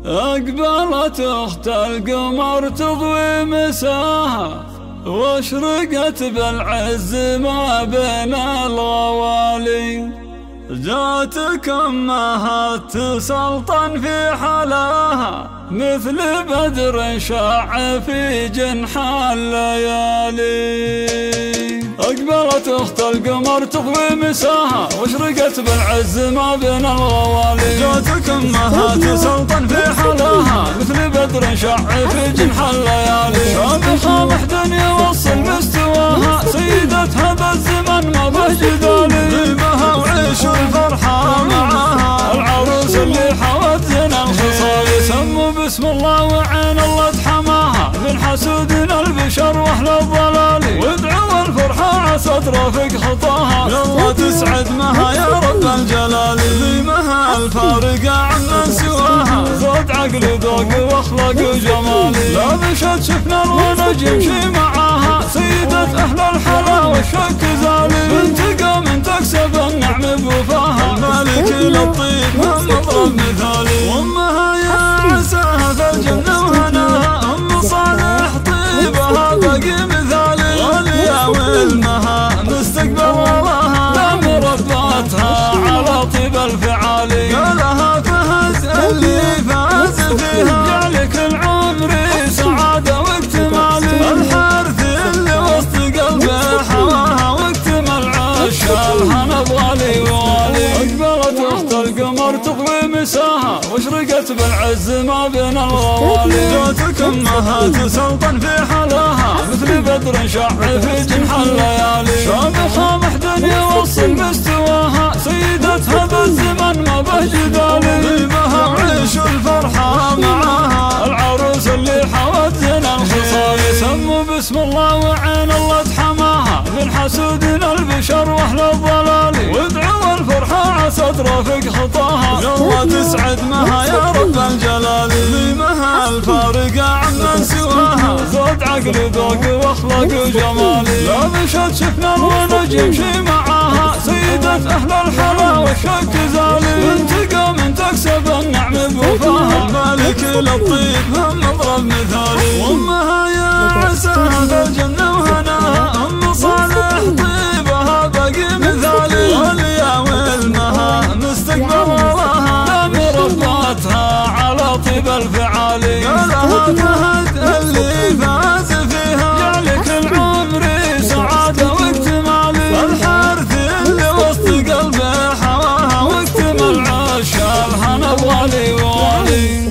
أقبلت أخت القمر تضوي مساها، واشرقت بالعز ما بين الغوالي. جاتك أمها تسلطن في حلاها، مثل بدر شاع في جنح الليالي. أقبلت أخت القمر تضوي مساها، واشرقت بالعز ما بين الغوالي. جاتك أمها تسلطن في حلاها، مثل بدر شاع في جنح الليالي. شامخة محدن يوصل مستواها، سيدتها بالزمن ما به جدالي. ذيبها وعيش الفرحة معاها، العروس اللي حوت زنا الخصال. سموا بسم الله وعين الله تحماها، من حسودنا البشر واهل الضلال. وادعوا الفرحة عسى ترافق خطاها، يلا تسعد مها يا رب الجلال. ذيمها الفارقة عمن سواها، زود عقل ذوق واخلاق وجمال. لا مشت شفنا الونج يمشي معاها، سيدة اهل الحلا والشك زالي. بنت قوم تكسب النعم بوفاها، المالك للطيب هم مضرب مثالي. وامها يا عساها في الجنة وهناها، ام صالح طيبها باقي مثالي. غالية وامها مستقبل وراها، دام رباتها على طيب الفعالي. قالها فهز اللي فاز فيها، جعلك العمر سعادة واكتمالي. الحارث اللي وسط قلبه حواها، واكتمل عش الهنا بغالي ووالي. أقبلت أخت القمر تضوي مساها، واشرقت بالعز ما بين الغوالي. جاتك أمها تسلطن في حلاها، مثل بدر شاع في جنح الليالي. شامخة محدن يوصل مستواها، سيدتها بالزمن ما به جدالي. ذيبها وعيش الفرحة معاها، العروس اللي حوت زنا الخصال. سموا بسم الله وعين الله تحماها، من حسودنا البشر واهل الضلال. وادعوا الفرحة عسى ترافق خطاها، يلا تسعد مها يا رب الجلال. ذيمها الفارقة عمن سواها، زود عقل ذوق واخلاق وجمال. لا مشت شفنا الونج يمشي معاها، سيدة اهل الحلا والشك زالي. بنت قوم تكسب النعم بوفاها، المالك للطيب هم مضرب مثالي. وامها يا عساها في الجنة وهناها، ام صالح طيبها باقي مثالي. غالية وامها مستقبل وراها، دام رباتها على طيب الفعالي. قالها فهد اللي فاز فيها، جعلك العمر سعادة واكتمالي. الحارث اللي وسط قلبه حواها، واكتمل عش الهنا بغالي ووالي.